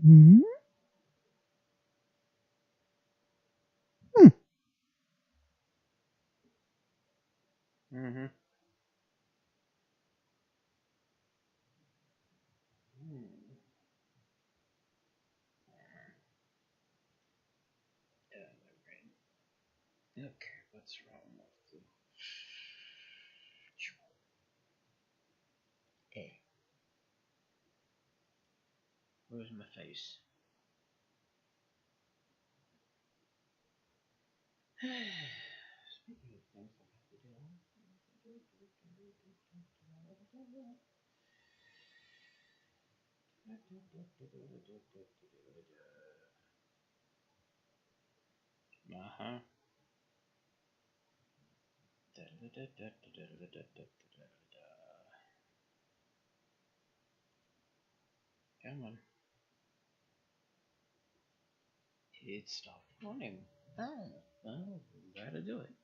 Hmm? Hmm. Mm-hmm. Yeah, my brain. Okay, what's wrong with the... Hey, where's my face? Speaking of things I have to do. Uh-huh. Come on. It stopped running. Oh, well, gotta do it.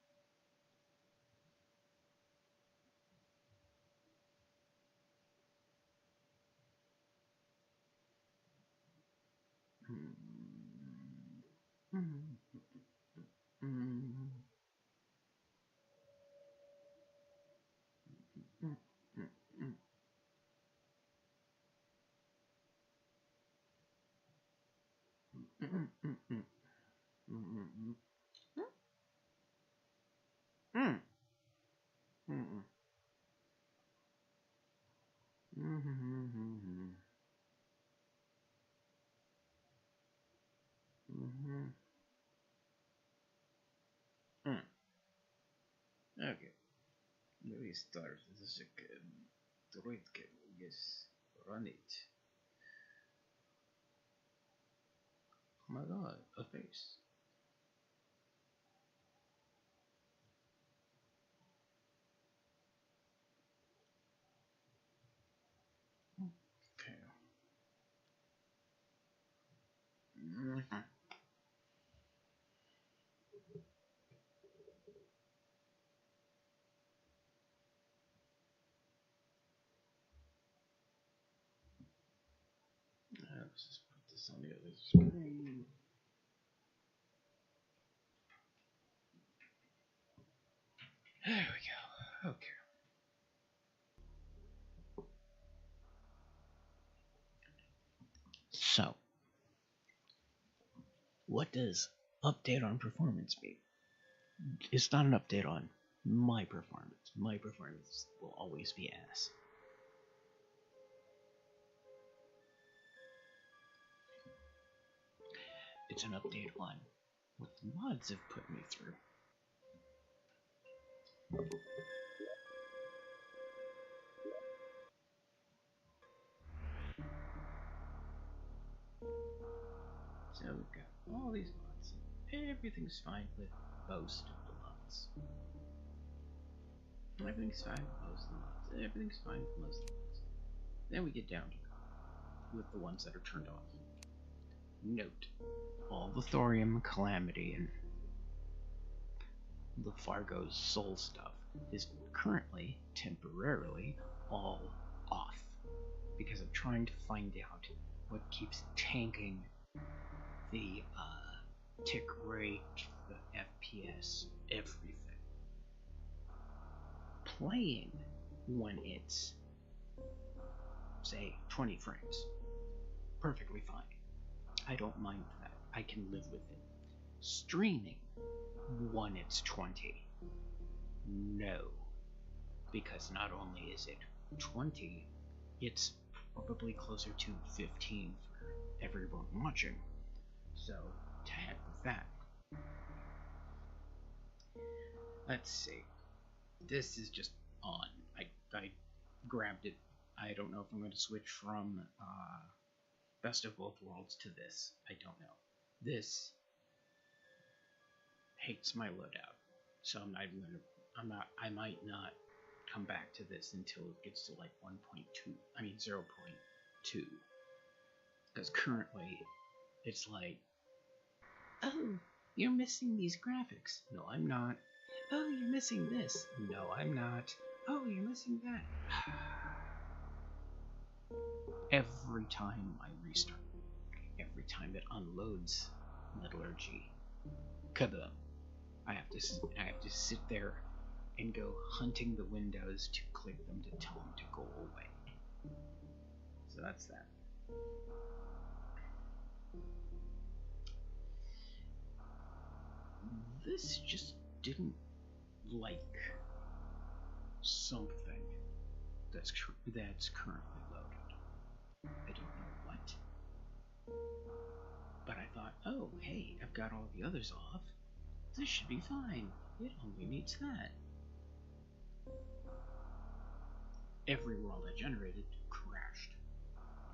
Okay, we start this again. Droid can, yes, run it. Oh my god, a face. Okay. Let's just put this on the other screen. There we go. Okay. So, what does update on performance mean? It's not an update on my performance. My performance will always be ass. It's an update on what the mods have put me through. So we've got all these mods. Everything's fine with most of the mods. Everything's fine with most of the mods. Everything's fine with most of the mods. Then we get down to with the ones that are turned off. Note, all the thorium, calamity, and the Fargo's soul stuff is currently, temporarily, all off. Because I'm trying to find out what keeps tanking the tick rate, the FPS, everything. Playing when it's, say, 20 frames, perfectly fine. I don't mind that. I can live with it. Streaming when it's 20, no. Because not only is it 20, it's probably closer to 15 for everyone watching. So, to heck with that. Let's see. This is just on. I grabbed it. I don't know if I'm going to switch from Best of Both Worlds to this. I don't know. This hates my loadout. So I'm not even going to. I might not come back to this until it gets to like 1.2. I mean 0.2. Because currently it's like, oh, you're missing these graphics. No, I'm not. Oh, you're missing this. No, I'm not. Oh, you're missing that. Every time I restart. every time it unloads metallurgy, kaboom! I have to sit there and go hunting the windows to click them to tell them to go away. So that's that. This just didn't like something that's currently loaded. I don't know what. But I thought, oh, hey, I've got all the others off. This should be fine. It only needs that. Every world I generated crashed.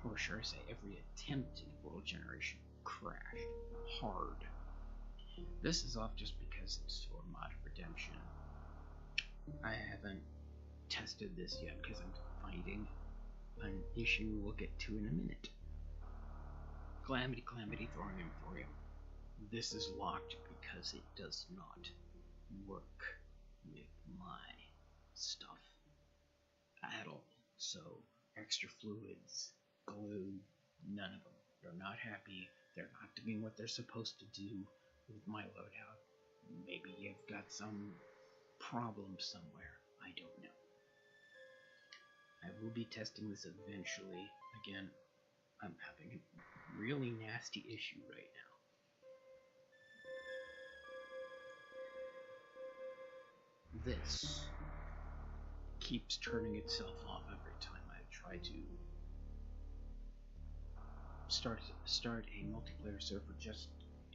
Or should I say, every attempted world generation crashed. Hard. This is off just because it's for mod redemption. I haven't tested this yet because I'm finding an issue we'll get to in a minute. Calamity, thorium. This is locked because it does not work with my stuff at all. So, extra fluids, glue, none of them. They're not happy. They're not doing what they're supposed to do with my loadout. Maybe you've got some problem somewhere. I don't know. I will be testing this eventually. Again, I'm having a really nasty issue right now. This keeps turning itself off every time I try to start a multiplayer server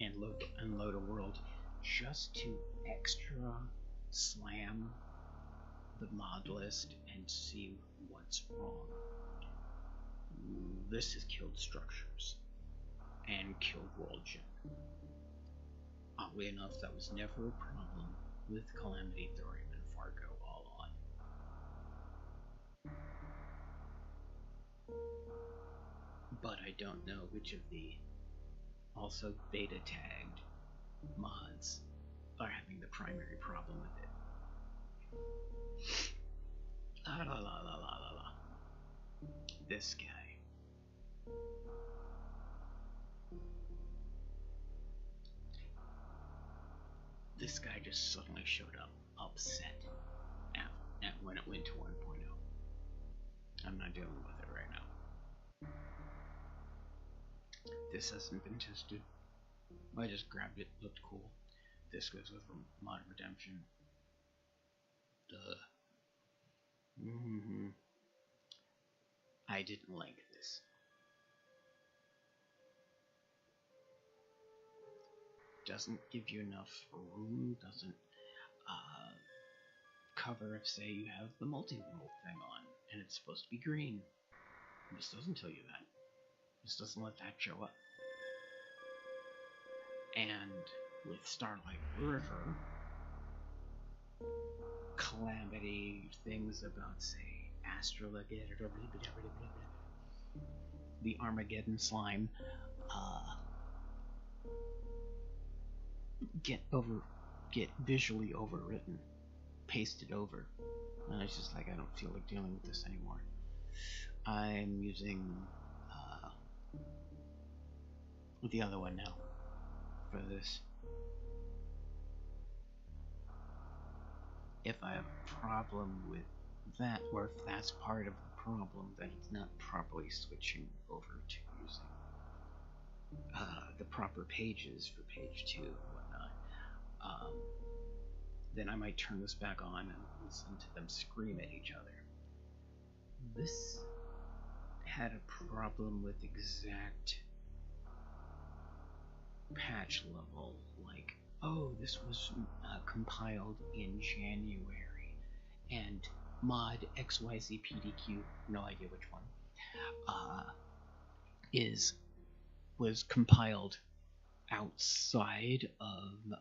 and load a world just to extra slam the mod list and see what's wrong. This has killed structures and killed world gen. Oddly enough, that was never a problem with Calamity, Thorium, and Fargo all on. But I don't know which of the also beta tagged mods are having the primary problem with it. This guy. This guy just suddenly showed up upset at when it went to 1.0. I'm not dealing with it right now. This hasn't been tested. I just grabbed it, looked cool. This goes with mod redemption. Duh. I didn't like this. Doesn't give you enough room, doesn't cover if, say, you have the multi-world thing on and it's supposed to be green. This doesn't tell you that. This doesn't let that show up. And with Starlight River, Calamity, things about, say, the Armageddon slime, get visually overwritten, pasted over. And it's just like, I don't feel like dealing with this anymore. I'm using the other one now for this. If I have a problem with that, or if that's part of the problem, that it's not properly switching over to using the proper pages for page 2 and whatnot, then I might turn this back on and listen to them scream at each other. This had a problem with exact patch level, like, oh, this was compiled in January, and mod XYZPDQ, no idea which one, was compiled outside of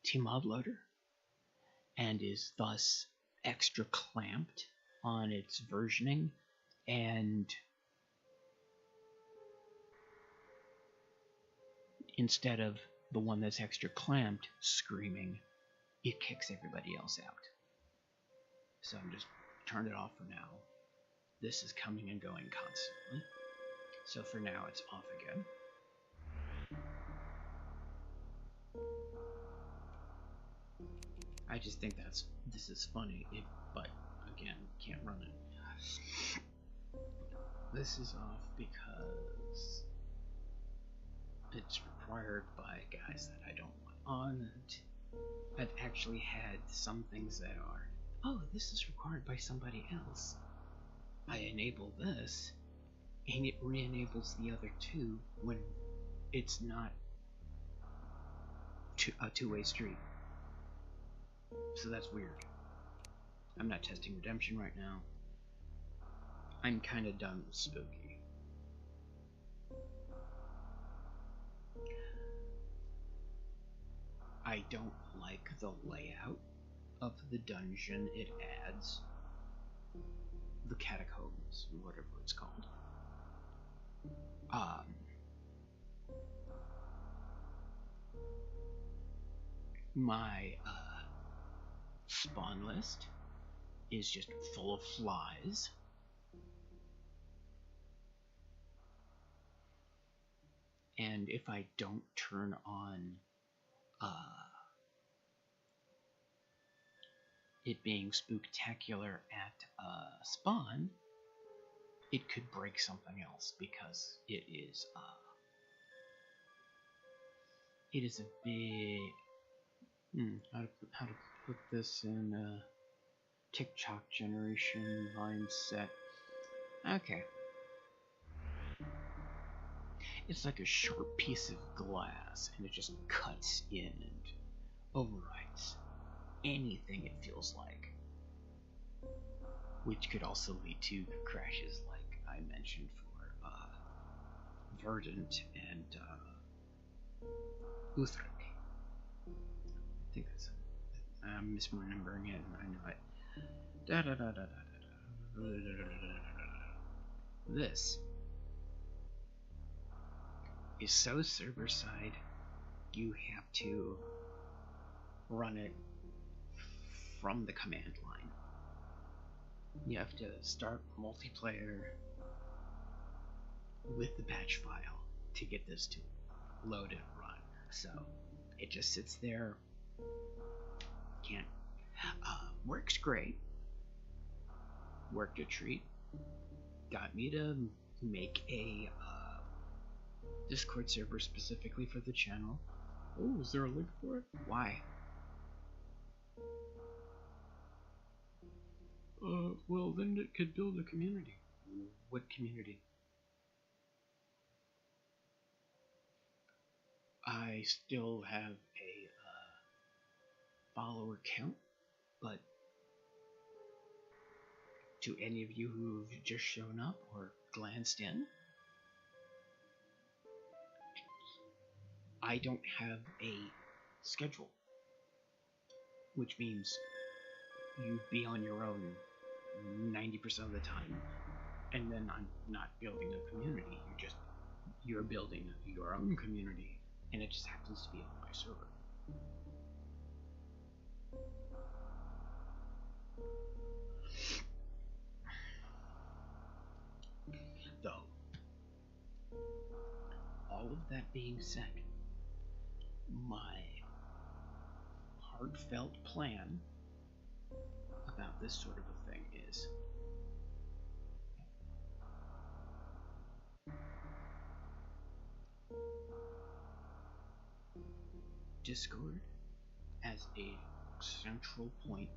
tmodloader, and is thus extra clamped on its versioning, and instead of the one that's extra clamped screaming, it kicks everybody else out. So I'm just turned it off for now. This is coming and going constantly. So for now, it's off again. I just think this is funny, but again, can't run it. This is off because it's required by guys that I don't want on, and I've actually had some things that are, oh, this is required by somebody else. I enable this, and it re-enables the other two when it's not a two-way street. So that's weird. I'm not testing redemption right now. I'm kinda done with spooky. I don't like the layout of the dungeon it adds. The catacombs, whatever it's called. My spawn list is just full of flies. And if I don't turn on it being spooktacular at spawn, it could break something else because it is a big how to put this in TikTok generation mindset. Okay. It's like a sharp piece of glass, and it just cuts in and overwrites anything it feels like. Which could also lead to crashes like I mentioned for Verdant and Utrecht. I think that's it. I'm misremembering it, and I know it. This is so server side, you have to run it from the command line. You have to start multiplayer with the patch file to get this to load and run. So it just sits there. Can't. Works great. Worked a treat. Got me to make a Discord server specifically for the channel. Oh, is there a link for it? Why? Well, then it could build a community. What community? I still have a follower count, but to any of you who've just shown up or glanced in, I don't have a schedule, which means you'd be on your own 90% of the time, and then I'm not building a community. You're building your own community, and it just happens to be on my server. Though, all of that being said, my heartfelt plan about this sort of a thing is Discord as a central point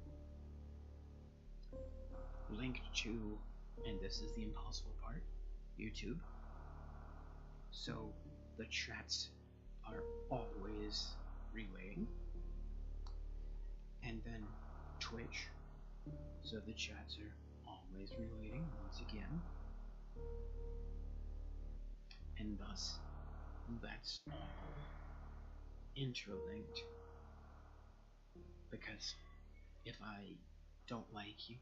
linked to, and this is the impossible part, YouTube. So the chats are always relaying. And then Twitch, so the chats are always relating once again. And thus, that's all interlinked. Because if I don't like you,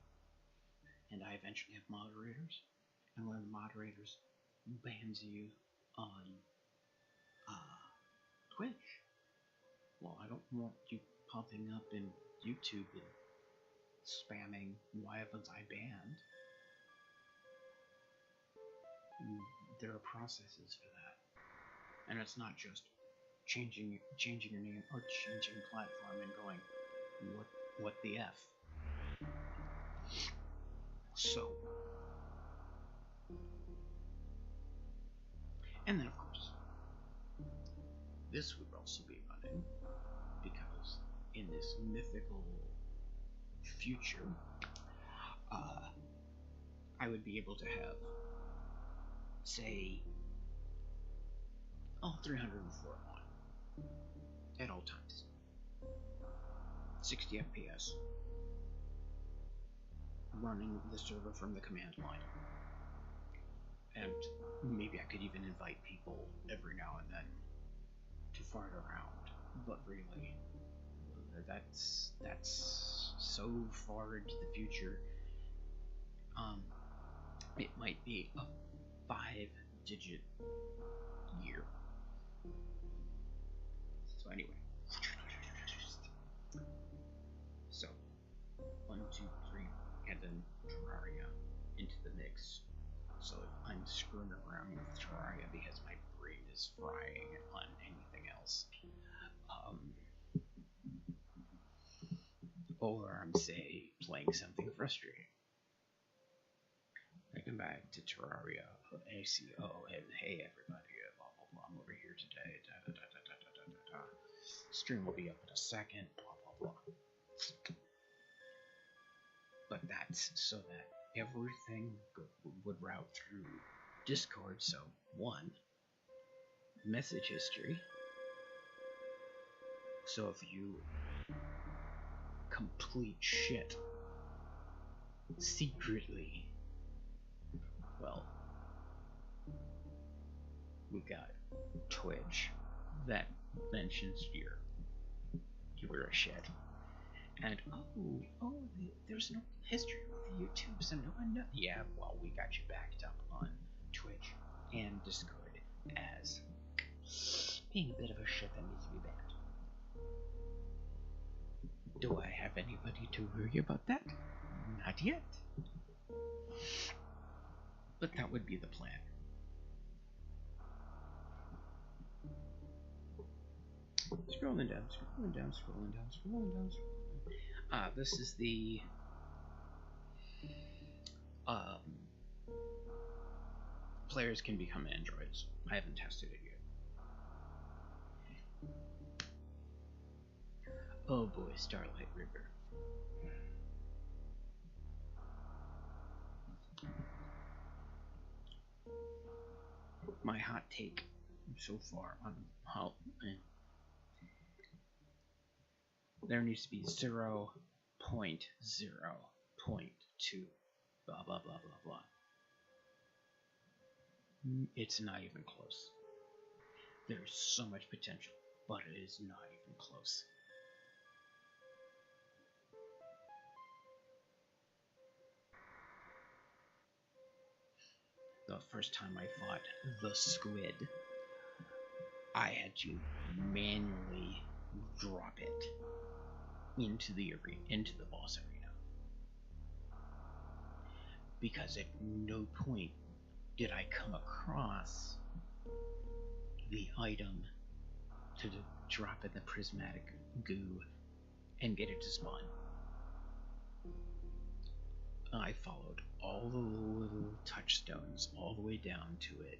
and I eventually have moderators, and one of the moderators bans you on Twitch, well, I don't want you popping up in YouTube and spamming why haven't I banned. there are processes for that, and it's not just changing your name or changing platform and going, what the f. So, and then of course, this would also be running because in this mythical future, I would be able to have, say, 304 on at all times, 60 FPS, running the server from the command line, and maybe I could even invite people every now and then to fart around, but really, that's so far into the future. It might be a 5-digit year. So anyway, so 1, 2, 3, and then Terraria into the mix. So I'm screwing around with Terraria because my brain is frying on anything else. Or I'm, say, playing something frustrating. I come back to Terraria, ACO, and hey everybody, blah blah blah, I'm over here today, da da da da da da da da. Stream will be up in a second, blah blah blah. But that's so that everything would route through Discord. So 1, message history. So if you complete shit secretly, well, we got Twitch that mentions you were a shit, and there's no history with YouTube, so no one knows. Yeah, well, we got you backed up on Twitch and Discord as being a bit of a shit that needs to be banned. Do I have anybody to worry about that? Not yet. But that would be the plan. Scrolling down. This is the players can become androids. I haven't tested it yet. Oh boy, Starlight River. My hot take so far on how there needs to be 0.0.2 blah blah blah blah blah. It's not even close. There's so much potential, but it is not even close. The first time I fought the squid, I had to manually drop it into the boss arena, because at no point did I come across the item to drop in the prismatic goo and get it to spawn. I followed all the little touchstones all the way down to it.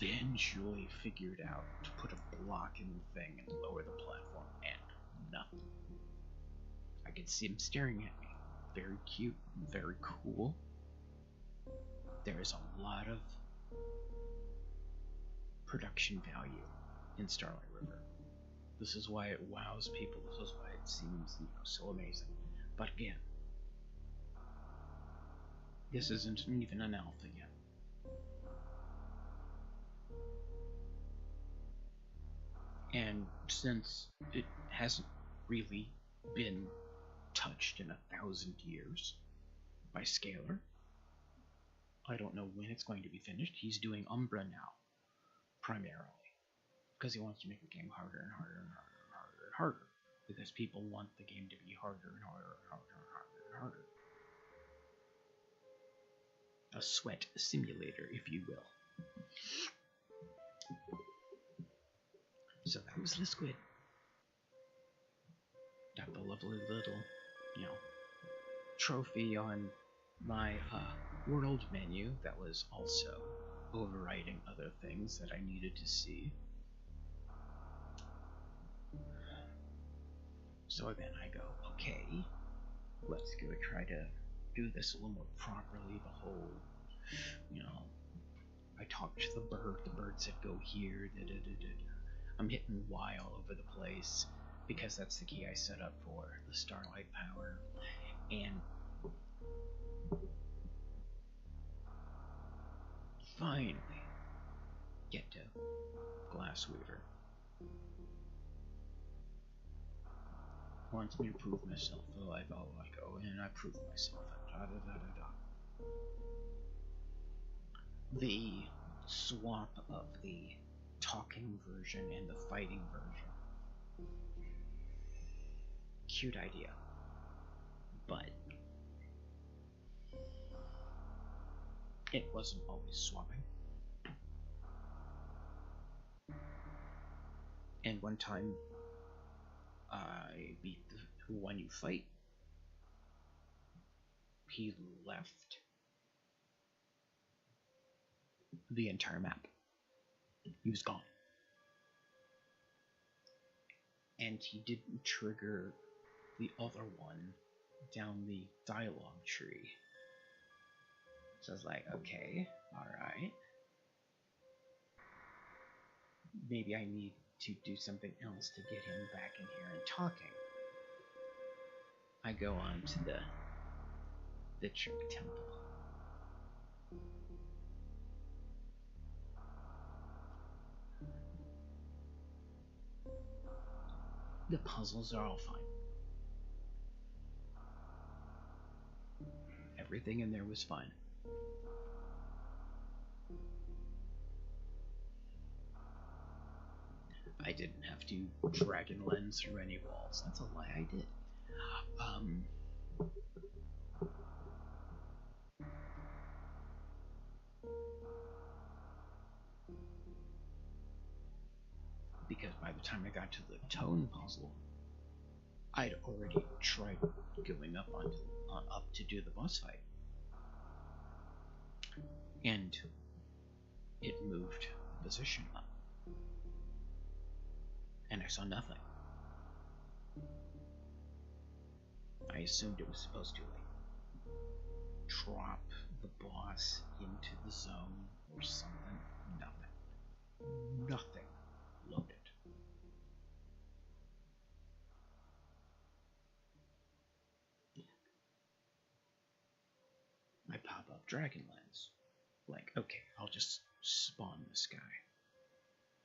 Eventually figured out to put a block in the thing and lower the platform, and nothing. I could see him staring at me. Very cute, very cool. There is a lot of production value in Starlight River. This is why it wows people. This is why it seems, so amazing. But again, this isn't even an alpha yet. And since it hasn't really been touched in 1,000 years by Scalar, I don't know when it's going to be finished. He's doing Umbra now, primarily, because he wants to make the game harder and harder and harder and harder and harder, because people want the game to be harder and harder and harder and harder and harder. a sweat simulator, if you will. So that was the squid. Got the lovely little, trophy on my world menu that was also overriding other things that I needed to see. So then I go, okay, let's go try to do this a little more properly. The whole, I talked to the bird said go here, I'm hitting Y all over the place because that's the key I set up for the starlight power. And finally get to Glassweaver. Wants me to prove myself, though I go in and I prove myself. The swap of the talking version and the fighting version. Cute idea. But it wasn't always swapping. And one time I beat the one you fight. He left the entire map. He was gone. And he didn't trigger the other one down the dialogue tree. So I was like, okay, alright. Maybe I need to do something else to get him back in here and talking. I go on to the trick temple. The puzzles are all fine. Everything in there was fine. I didn't have to dragon lens through any walls. That's a lie, I did. Because by the time I got to the tone puzzle, I'd already tried going up to do the boss fight, and it moved the position up, and I saw nothing. I assumed it was supposed to drop the boss into the zone or something. Nothing loaded. I pop up Dragon Lens. Like, okay, I'll just spawn this guy.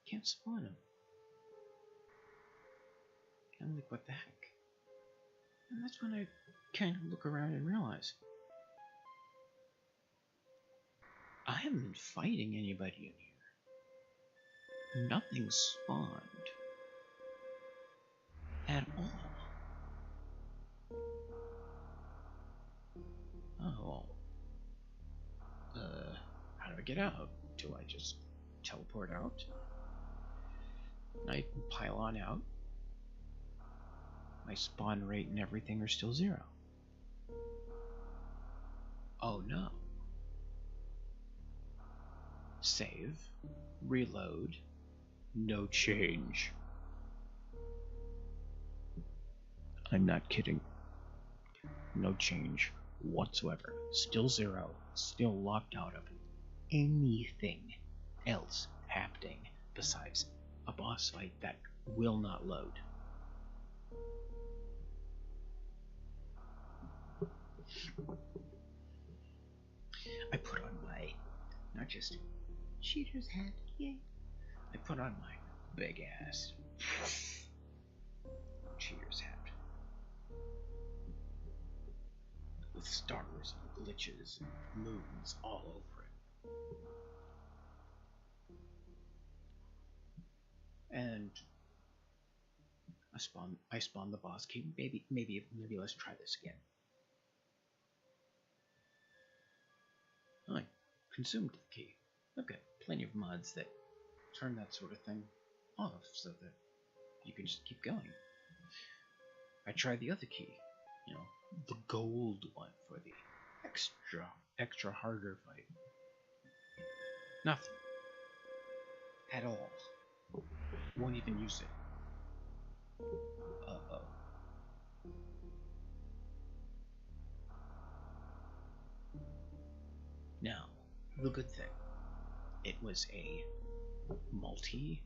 Can't spawn him. I'm like, what the heck? And that's when I kind of look around and realize I haven't been fighting anybody in here. Nothing spawned at all. Oh, how do I get out? Do I just teleport out? I pile on out. My spawn rate and everything are still 0. Oh no. Save. Reload. No change. I'm not kidding. No change whatsoever. Still 0. Still locked out of anything else happening besides a boss fight that will not load. I put on my, not just cheater's hat, yay. I put on my big ass cheater's hat with stars and glitches and moons all over it. And I spawned the boss king. Maybe let's try this again. I consumed the key. I've got plenty of mods that turn that sort of thing off so that you can just keep going. I tried the other key, you know, the gold one for the extra harder fight. Nothing. At all. Won't even use it. Uh-oh. Now, the good thing. It was a multi-world.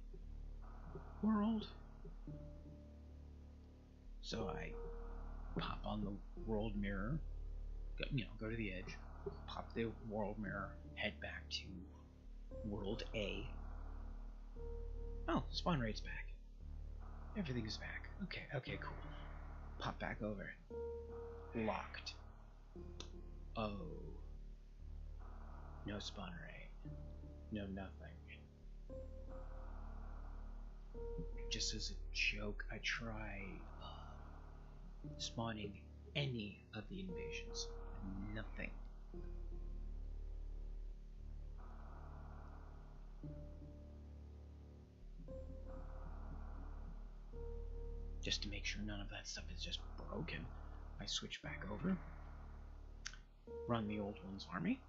So I pop on the world mirror, go to the edge, pop the world mirror, head back to world A. Oh, spawn rate's back. Everything is back. Okay, cool. Pop back over. Locked. Oh. No spawn rate. No nothing. Just as a joke, I tried spawning any of the invasions. Nothing. Just to make sure none of that stuff is just broken, I switch back over, run the old one's army.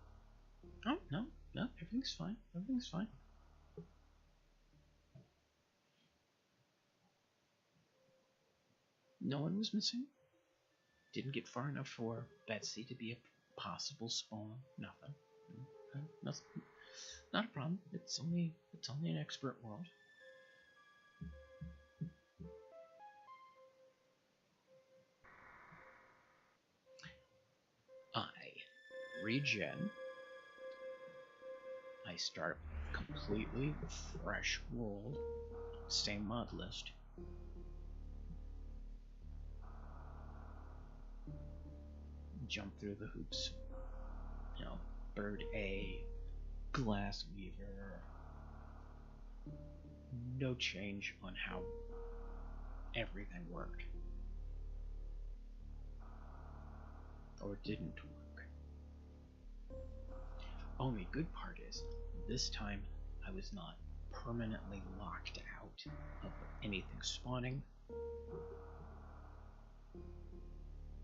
Oh, no, everything's fine. Everything's fine. No one was missing. Didn't get far enough for Betsy to be a possible spawn. Nothing. Nothing. Not a problem. It's only an expert world. I regen. I start completely fresh world. Same mod list. Jump through the hoops. Bird A, Glass Weaver. No change on how everything worked. Or didn't work. Only good part is, this time I was not permanently locked out of anything spawning.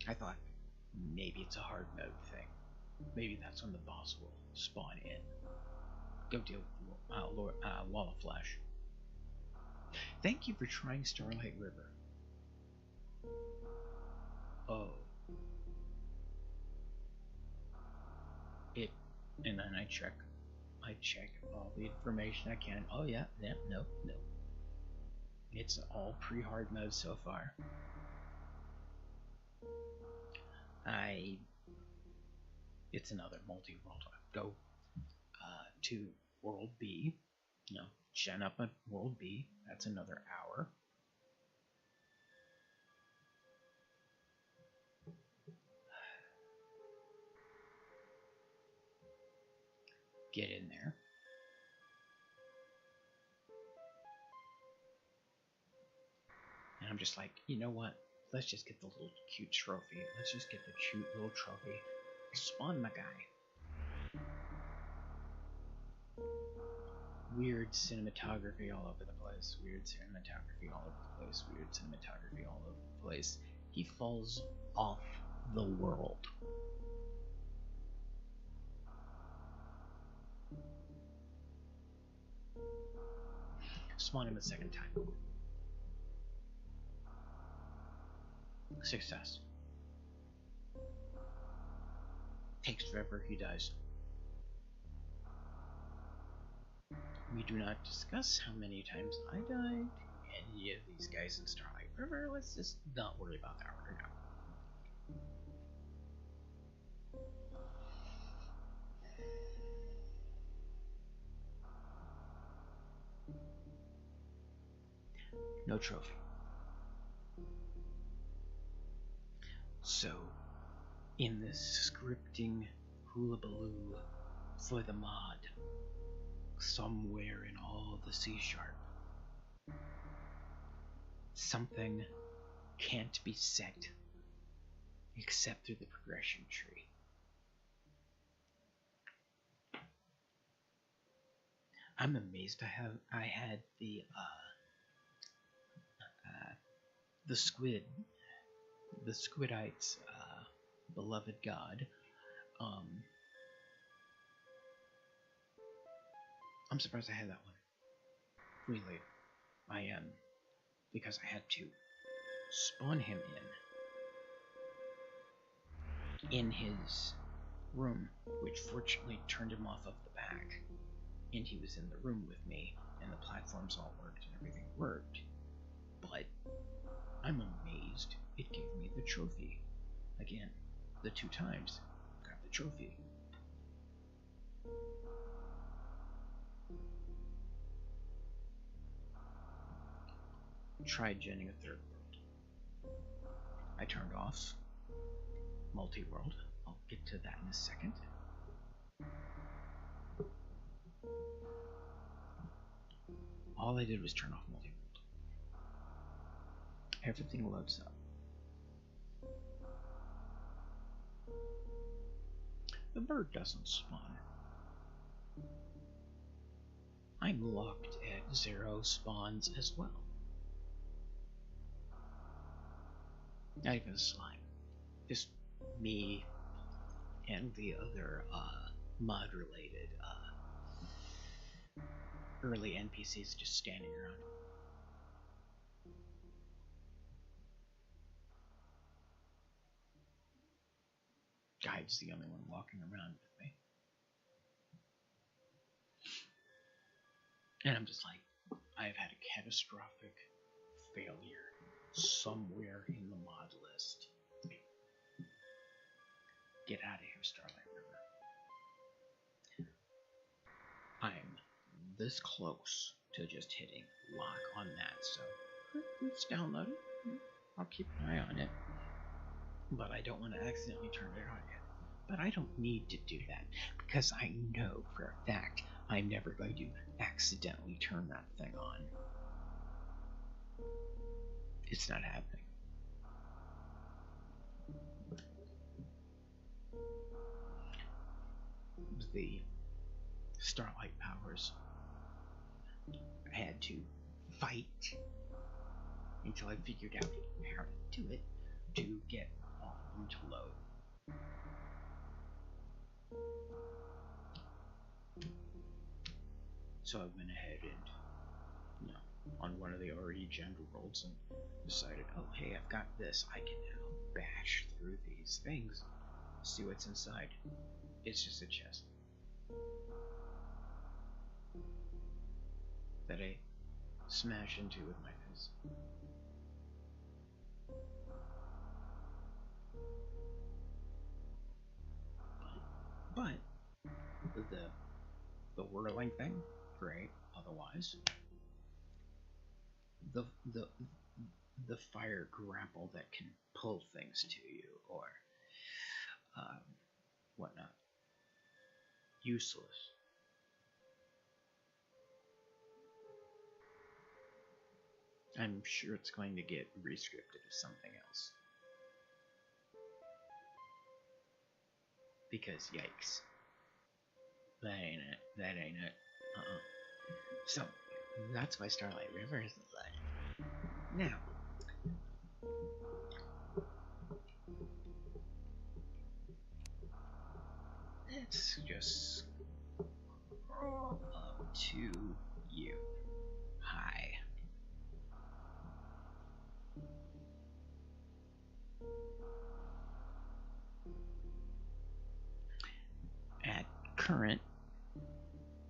I thought, maybe it's a hard mode thing. Maybe that's when the boss will spawn in. Go deal with Wall of Flesh. Thank you for trying Starlight River. Oh. And then I check all the information I can. Oh yeah, no. It's all pre-hard mode so far. It's another multi-world. Go to World B. Gen up at World B. That's another hour. Get in there. And I'm just like, you know what? Let's just get the little cute trophy. Let's just get the cute little trophy. Spawn my guy. Weird cinematography all over the place. Weird cinematography all over the place. Weird cinematography all over the place. He falls off the world. Spawn him a second time. Success. Takes forever, he dies. We do not discuss how many times I died to any of these guys in Starlight River. Let's just not worry about that right now. No trophy. So, in this scripting hullabaloo for the mod, somewhere in all the C#, something can't be set except through the progression tree. I'm amazed I had the squidites beloved god. I'm surprised I had that one. Really, I am, because I had to spawn him in his room, which fortunately turned him off of the back, and he was in the room with me, and the platforms all worked and everything worked. But I'm amazed it gave me the trophy. Again, the 2 times got the trophy. Tried genning a 3rd world. I turned off multi-world. I'll get to that in a second. All I did was turn off multi-world. Everything loads up. The bird doesn't spawn. I'm locked at 0 spawns as well. Not even a slime. Just me and the other mod-related early NPCs just standing around. Guide's the only one walking around with me. And I'm just like, I've had a catastrophic failure somewhere in the mod list. Get out of here, Starlight River. I'm this close to just hitting lock on that, so let's download it. I'll keep an eye on it. But I don't want to accidentally turn it on yet. But I don't need to do that, because I know for a fact I'm never going to accidentally turn that thing on. It's not happening. The Starlight powers, I had to fight until I figured out how to do it to get all of them to load. So I went ahead and, on one of the already gemmed worlds and decided, oh hey, I've got this, I can now bash through these things, see what's inside. It's just a chest that I smash into with my fist. But the whirling thing, great. Otherwise, the fire grapple that can pull things to you or whatnot, useless. I'm sure it's going to get rescripted as something else. Because yikes. That ain't it. That ain't it. So, that's why Starlight River isn't loaded. Now, let's just scroll up to you. Hi. At current,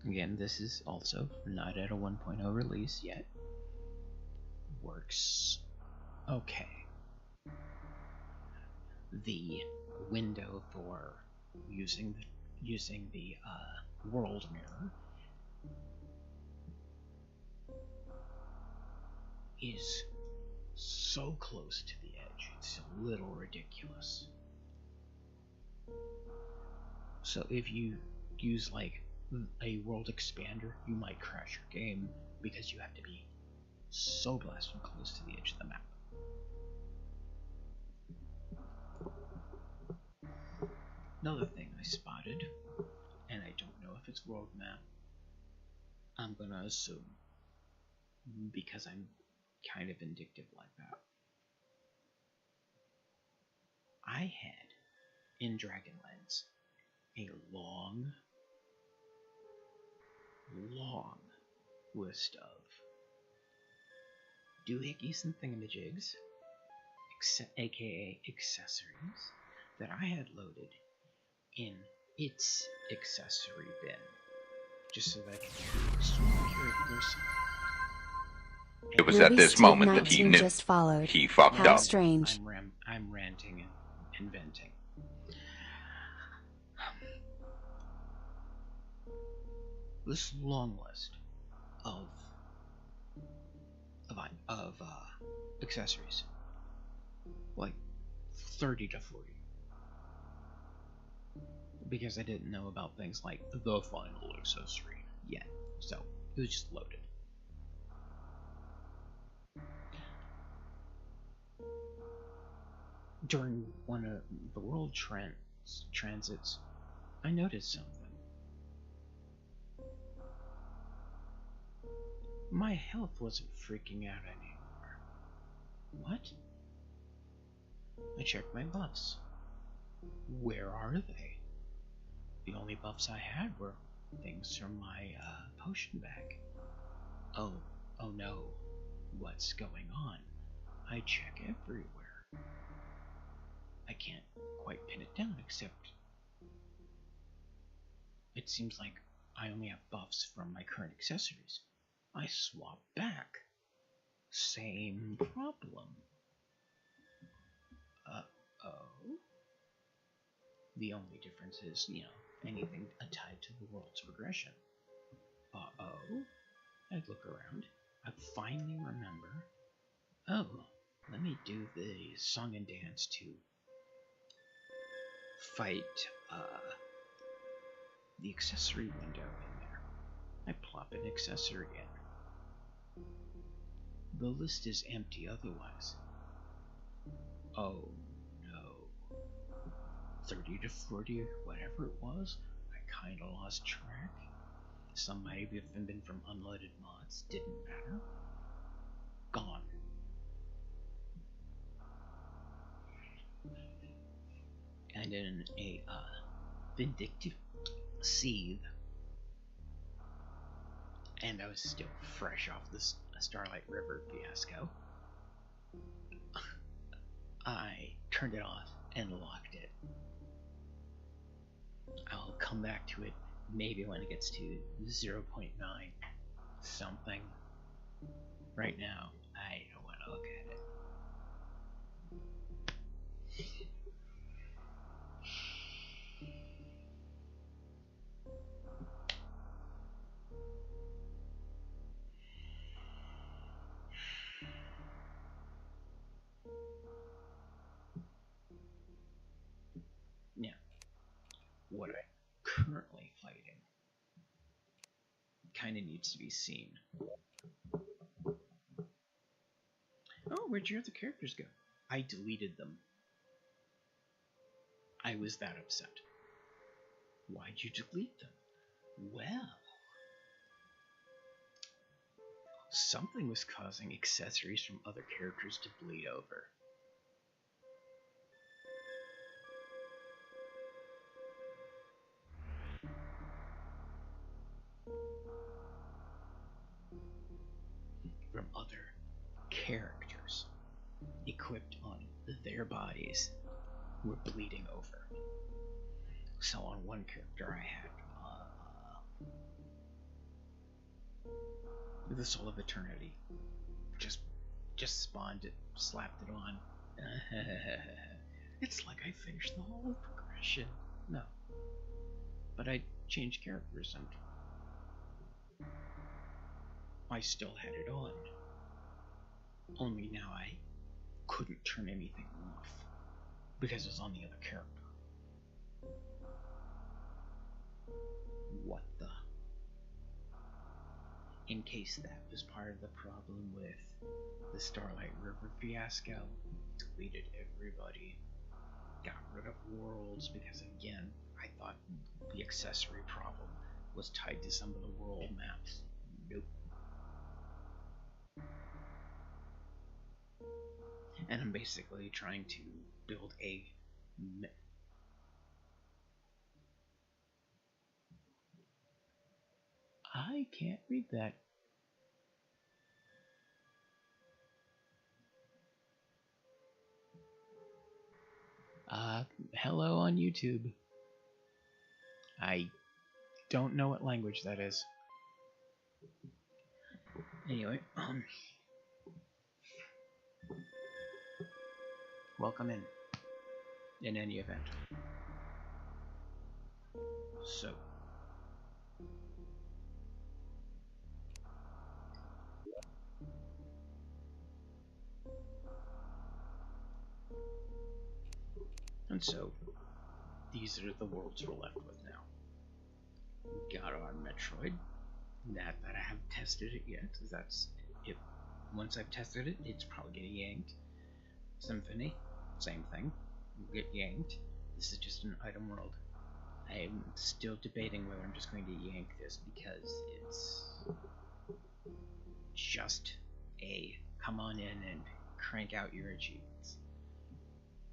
again, this is also not at a 1.0 release yet. Works okay. The window for using the world mirror is so close to the edge, it's a little ridiculous. So if you use like a world expander, you might crash your game because you have to be so blasted close to the edge of the map. Another thing I spotted, and I don't know if it's world map, I'm gonna assume, because I'm kind of vindictive like that, I had, in Dragonlance, a long list of doohickeys and thingamajigs, aka accessories, that I had loaded in its accessory bin, just so that I could swap characters. It was at this moment that he knew he fucked up. Strange. I'm ranting and venting. This long list of accessories, like 30 to 40, because I didn't know about things like the final accessory yet, so it was just loaded. During one of the world transits, I noticed something. My health wasn't freaking out anymore. What? I checked my buffs. Where are they? The only buffs I had were things from my potion bag. Oh no. What's going on? I check everywhere. I can't quite pin it down, except it seems like I only have buffs from my current accessories. I swap back. Same problem. Uh-oh. The only difference is, anything tied to the world's progression. Uh-oh. I'd look around. I'd finally remember. Oh, let me do the song and dance to fight, the accessory window in there. I plop an accessory in. The list is empty otherwise. Oh no. 30 to 40, whatever it was, I kinda lost track. Some might have even been from unloaded mods, didn't matter. Gone. And in a vindictive seethe, and I was still fresh off this Starlight River fiasco, I turned it off and locked it. I'll come back to it maybe when it gets to 0.9 something. Right now, I don't want to look at it. Now, what I'm currently fighting kind of needs to be seen. Oh, where'd your other characters go? I deleted them. I was that upset. Why'd you delete them? Well, something was causing accessories from other characters to bleed over. From other characters equipped on their bodies were bleeding over. So on one character I had the Soul of Eternity. Just spawned it, slapped it on. It's like I finished the whole progression. No. But I changed characters and I still had it on. Only now I couldn't turn anything off because it was on the other character. What the? In case that was part of the problem with the Starlight River fiasco, deleted everybody, got rid of worlds because, again, I thought the accessory problem was tied to some of the world maps. Nope. And I'm basically trying to build a... I can't read that. Hello on YouTube. I don't know what language that is. Anyway, welcome in any event. So, and so, these are the worlds we're left with now. We got our Metroid. That I haven't tested it yet. That's it. Once I've tested it, it's probably getting yanked. Symphony, same thing. Will get yanked. This is just an item world. I'm still debating whether I'm just going to yank this because it's just a come on in and crank out your achievements.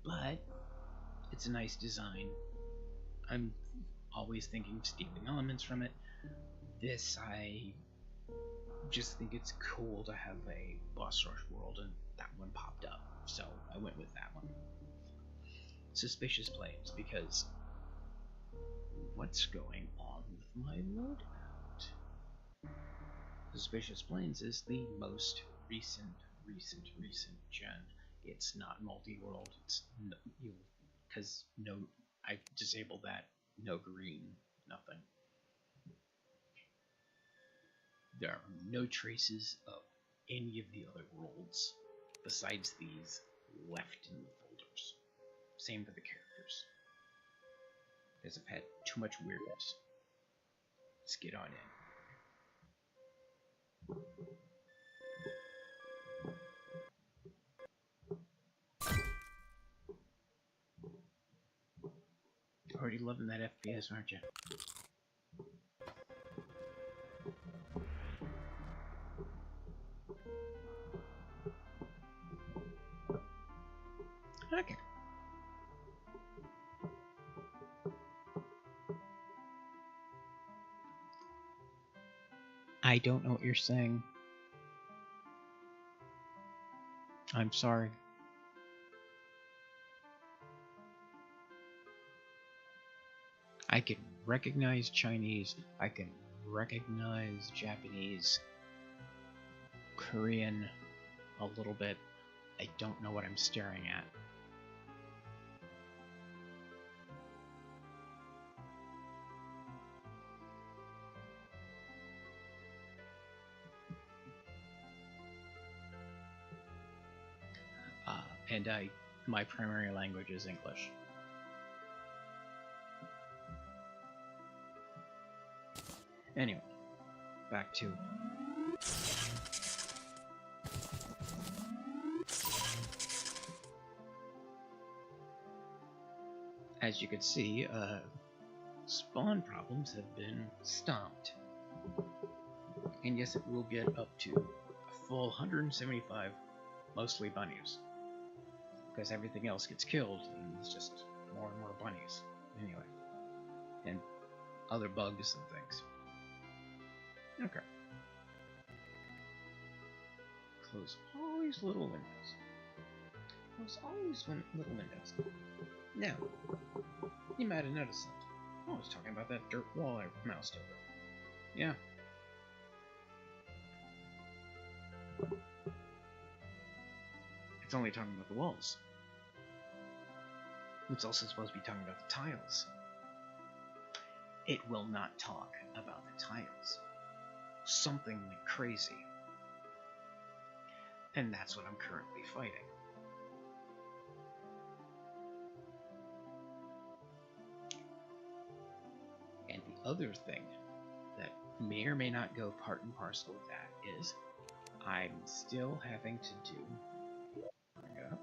But it's a nice design. I'm always thinking of stealing elements from it. This, I just think it's cool to have a boss rush world, and that one popped up, so I went with that one. Suspicious Plains, because what's going on with my loadout? Suspicious Plains is the most recent gen. It's not multi-world. It's no, because no, I disabled that. No green, nothing. There are no traces of any of the other worlds besides these left in the folders. Same for the characters. Because I've had too much weirdness. Let's get on in. Already loving that FPS, aren't you? Okay. I don't know what you're saying. I'm sorry. I can recognize Chinese, I can recognize Japanese, Korean a little bit. I don't know what I'm staring at. And my primary language is English. Anyway, back to... As you can see, spawn problems have been stomped. And yes, it will get up to a full 175, mostly bunnies. Because everything else gets killed, and it's just more and more bunnies. Anyway. And other bugs and things. Okay. Close all these little windows. Close all these little windows. Now, you might have noticed something. I was talking about that dirt wall I moused over. Yeah. It's only talking about the walls. It's also supposed to be talking about the tiles. It will not talk about the tiles. Something crazy. And that's what I'm currently fighting. And the other thing that may or may not go part and parcel with that is I'm still having to do... Bring it up.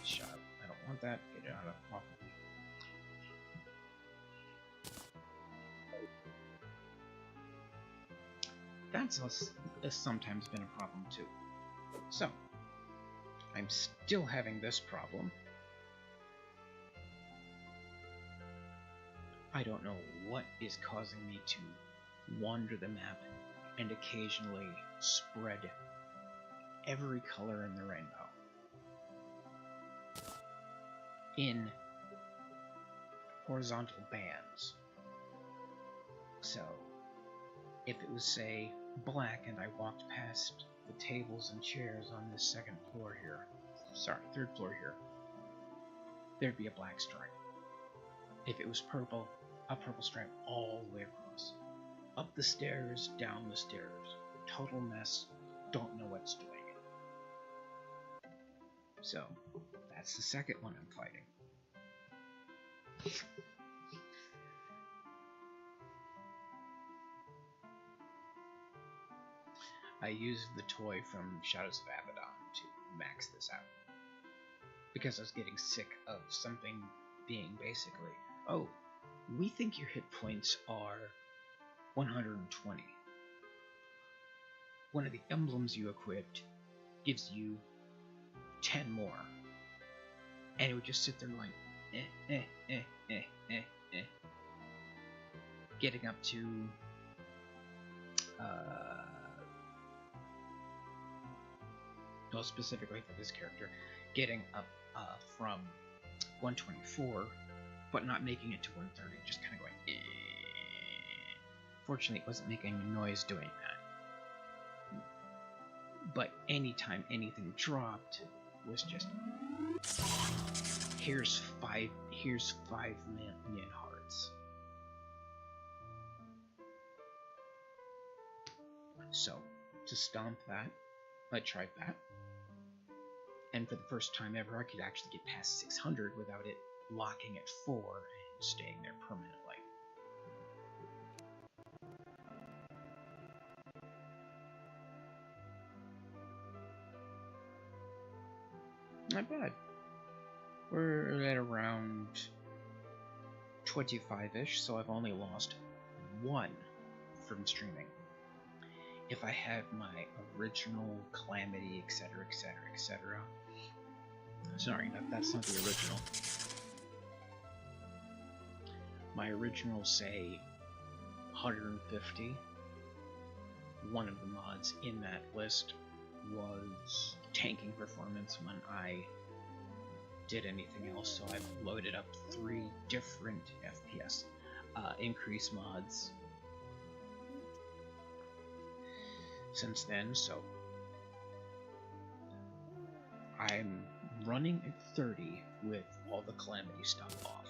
Shut up. I don't want that. Get it off of me. That's sometimes been a problem too. So, I'm still having this problem. I don't know what is causing me to wander the map and occasionally spread every color in the rainbow in horizontal bands. So, if it was, say, black and I walked past the tables and chairs on this second floor here, third floor here, there'd be a black stripe. If it was purple, a purple stripe all the way across. Up the stairs, down the stairs. Total mess, don't know what's doing it. So, that's the second one I'm fighting. I used the toy from Shadows of Abaddon to max this out. Because I was getting sick of something being basically, oh, we think your hit points are 120. One of the emblems you equipped gives you 10 more. And it would just sit there going, getting up to, well, specifically for this character, getting up from 124, but not making it to 130, just kind of going, Fortunately, it wasn't making a noise doing that. But anytime anything dropped, was just, here's 5 million hearts. So, to stomp that, I tried that. And for the first time ever, I could actually get past 600 without it locking at 4 and staying there permanently. Not bad. We're at around 25-ish, so I've only lost 1 from streaming. If I had my original Calamity, etc., etc., etc. Sorry, that's not the original. My original, say, 150. One of the mods in that list was tanking performance when I did anything else, so I've loaded up 3 different FPS increase mods since then, so I'm running at 30 with all the Calamity stuff off.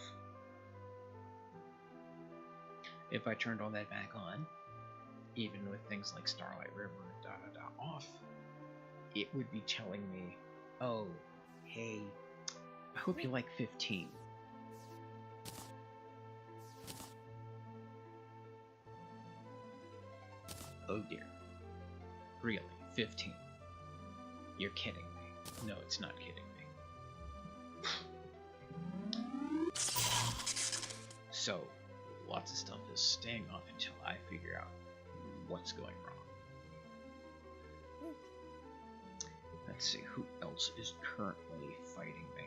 If I turned all that back on, even with things like Starlight River and off, it would be telling me, oh, hey, I hope you like 15. Oh dear. Really? 15? You're kidding me. No, it's not kidding me. So, lots of stuff is staying off until I figure out what's going wrong. Let's see, who else is currently fighting me?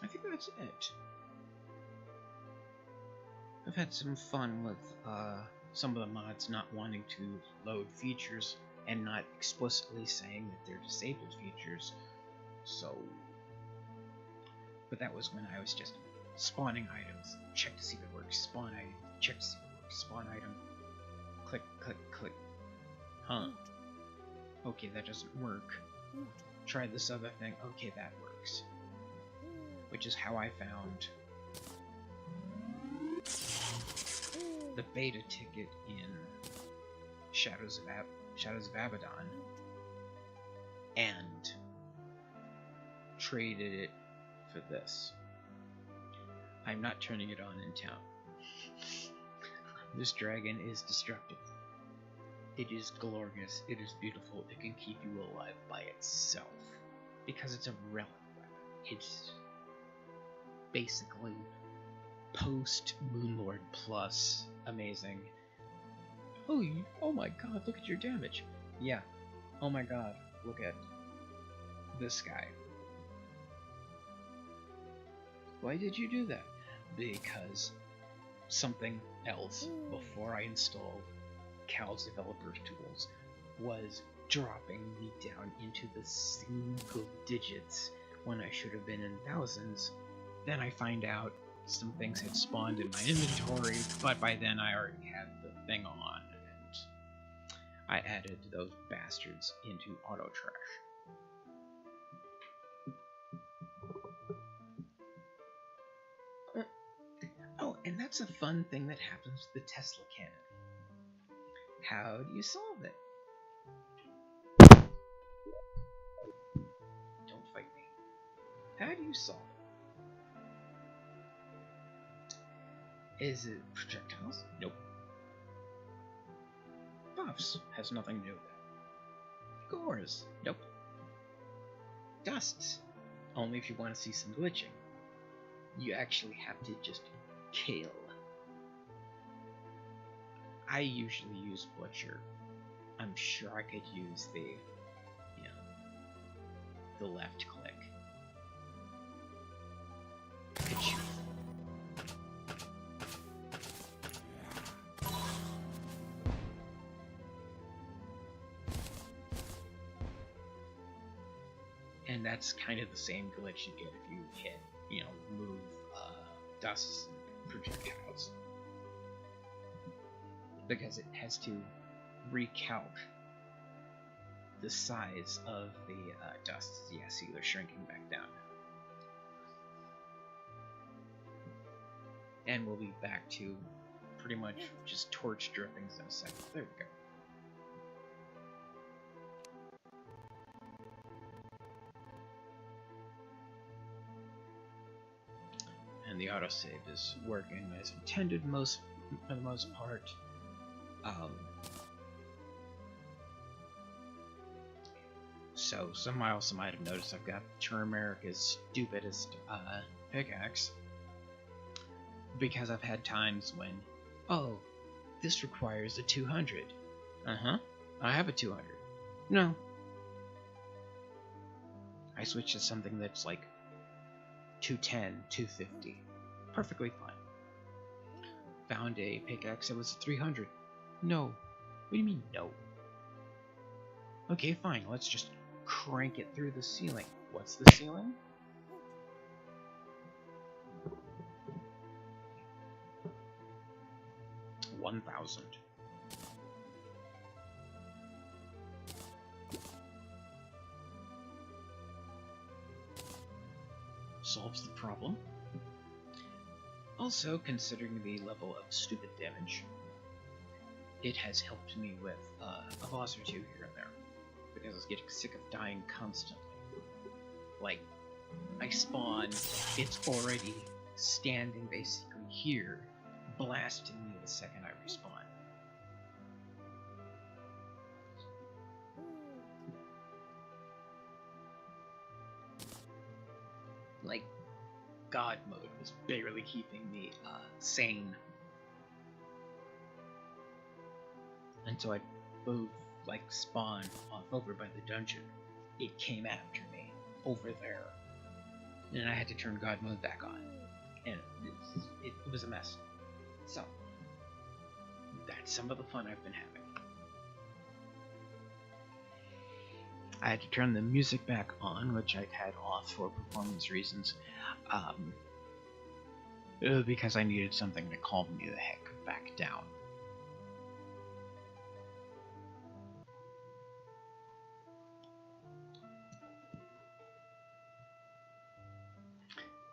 I think that's it. I've had some fun with some of the mods not wanting to load features and not explicitly saying that they're disabled features, so... But that was when I was just spawning items, check to see if it works, spawn item, check to see if it works, spawn item, click, click, click. Huh. Okay, that doesn't work. Try this other thing, okay, that works. Which is how I found the beta ticket in Shadows of Abaddon, and traded it for this. I'm not turning it on in town. This dragon is destructive. It is glorious, it is beautiful, it can keep you alive by itself. Because it's a relic weapon. It's basically post-Moonlord plus amazing. Oh my god, look at your damage. Yeah, oh my god, look at this guy. Why did you do that? Because something else before I installed Cal's developer tools was dropping me down into the single digits when I should have been in thousands. Then I find out some things had spawned in my inventory, but by then I already had the thing on, and I added those bastards into auto trash. Oh, and that's a fun thing that happens with the Tesla cannon. How do you solve it? Don't fight me. How do you solve it? Is it projectiles? Nope. Buffs has nothing to do with that. Gores? Nope. Dusts? Only if you want to see some glitching. You actually have to just kill. I usually use Butcher. I'm sure I could use the, the left click. Ka-choo. And that's kind of the same glitch you get if you hit, move dusts and projectiles. Because it has to recalc the size of the dusts. Yeah, see, they're shrinking back down. And we'll be back to pretty much just torch drippings in a second. There we go. And the autosave is working as intended for the most part. So some I also might have noticed I've got Terraria's stupidest pickaxe, because I've had times when, oh, this requires a 200. I have a 200. No. I switched to something that's like 210, 250. Perfectly fine. Found a pickaxe that was a 300. No. What do you mean, no? Okay, fine. Let's just crank it through the ceiling. What's the ceiling? $1,000. Solves the problem. Also, considering the level of stupid damage, it has helped me with a boss or two here and there, because I was getting sick of dying constantly. Like, I spawn, it's already standing basically here, blasting me the second I respawn. Like, God mode was barely keeping me sane. And so I both, like, spawned off over by the dungeon. It came after me, over there. And I had to turn God mode back on. And it was a mess. So, that's some of the fun I've been having. I had to turn the music back on, which I'd had off for performance reasons, because I needed something to calm me the heck back down.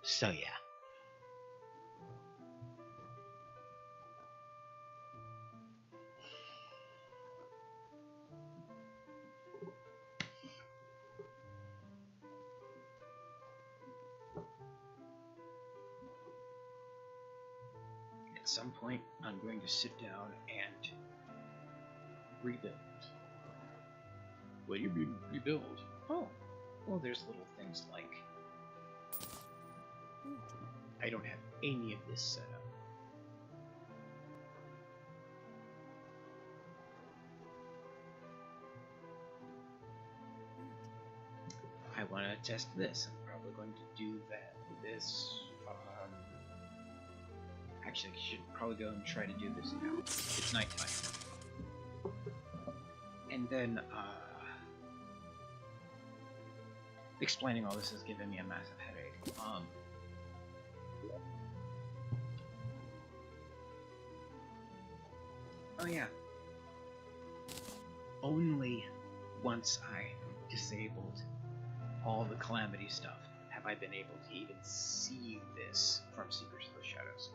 So yeah. At some point, I'm going to sit down and Rebuild. What do you rebuild? Oh, well, there's little things like I don't have any of this set up. I want to test this. I'm probably going to do that. This. Actually, I should probably go and try to do this now. It's nighttime. And then, explaining all this is giving me a massive headache. Oh yeah. Only once I disabled all the Calamity stuff have I been able to even see this from Secrets of the Shadows.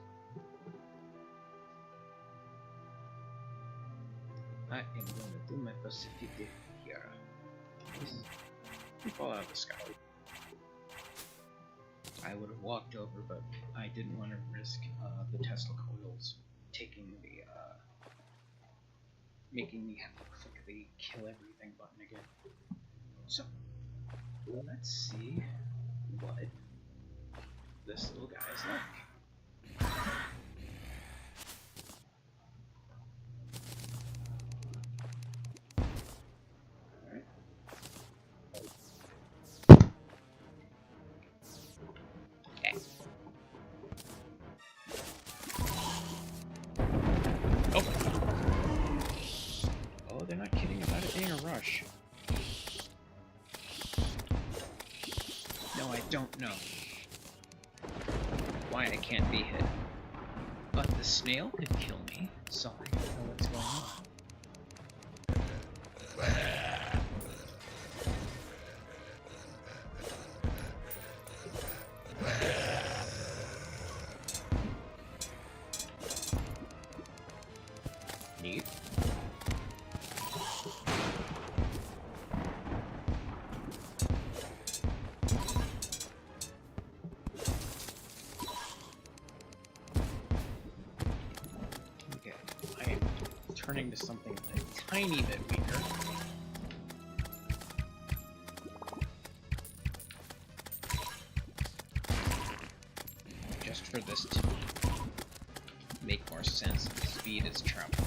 I am going to do my Pacific here. We fall out of the sky. I would have walked over, but I didn't want to risk the Tesla coils taking the making me have to click the kill everything button again. So let's see what this little guy is like. They're not kidding about it being a rush. No, I don't know why I can't be hit. But the snail could kill me, so I don't know what's going on. Neat. Turning to something a tiny bit weaker. Just for this to make more sense, speed is travel.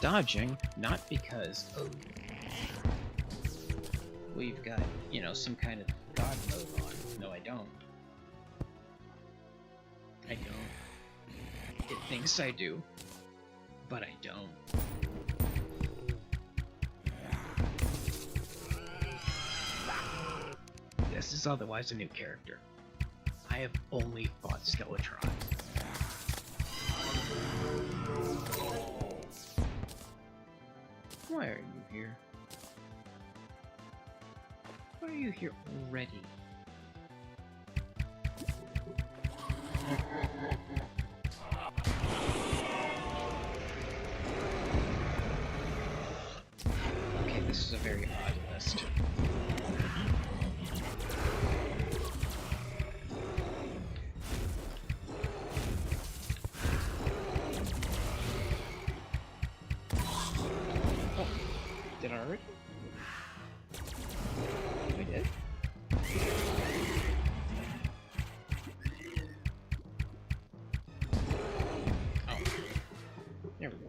Dodging, not because we've got, you know, some kind of god mode on. No, I don't. I don't. It thinks I do, but I don't. This is otherwise a new character. I have only fought Skeletron. Why are you here? Why are you here already? Okay, this is a very odd list. Did I already? I did? Oh. There we go.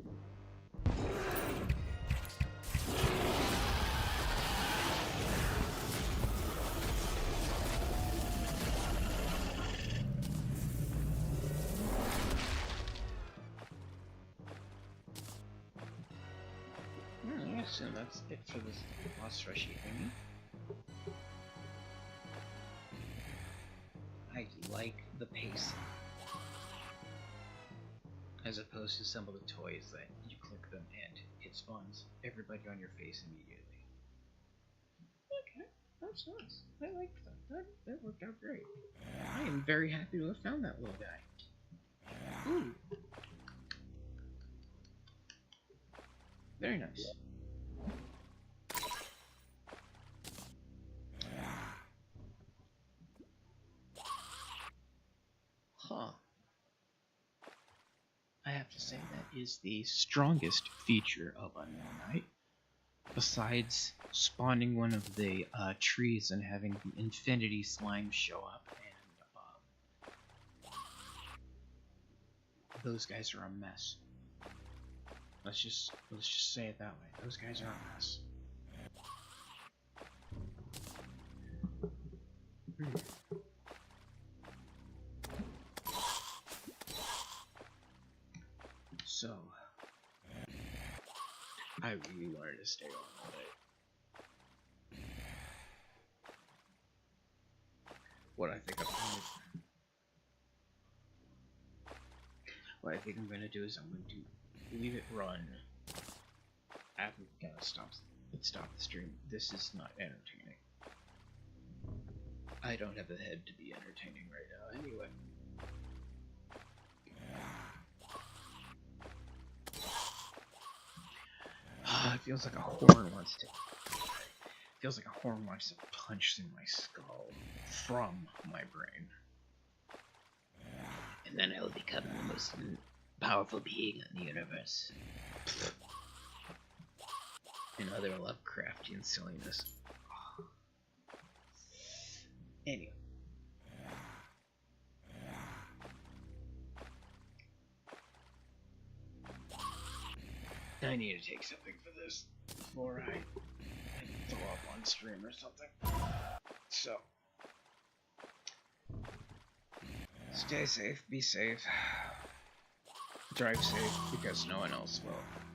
So that's it for this boss rushy thingy. I like the pacing, as opposed to some of the toys that you click them and it spawns everybody on your face immediately. Okay, that's nice. I like that. That worked out great. I am very happy to have found that little guy. Ooh. Very nice. Huh. I have to say that is the strongest feature of Unknown Night. Besides spawning one of the trees and having the infinity slime show up, and those guys are a mess. Let's just say it that way. Those guys are a mess. So, I really wanted to stay on all day. What I think I'm gonna do is I'm going to leave it run. I'm gonna stop the stream. This is not entertaining. I don't have a head to be entertaining right now. Anyway. It feels like a horn wants to. Feels like a horn wants to punch through my skull from my brain. And then I will become the most powerful being in the universe. And other Lovecraftian silliness. Anyway. I need to take something for this before I throw up on stream or something. So, stay safe, be safe, drive safe, because no one else will.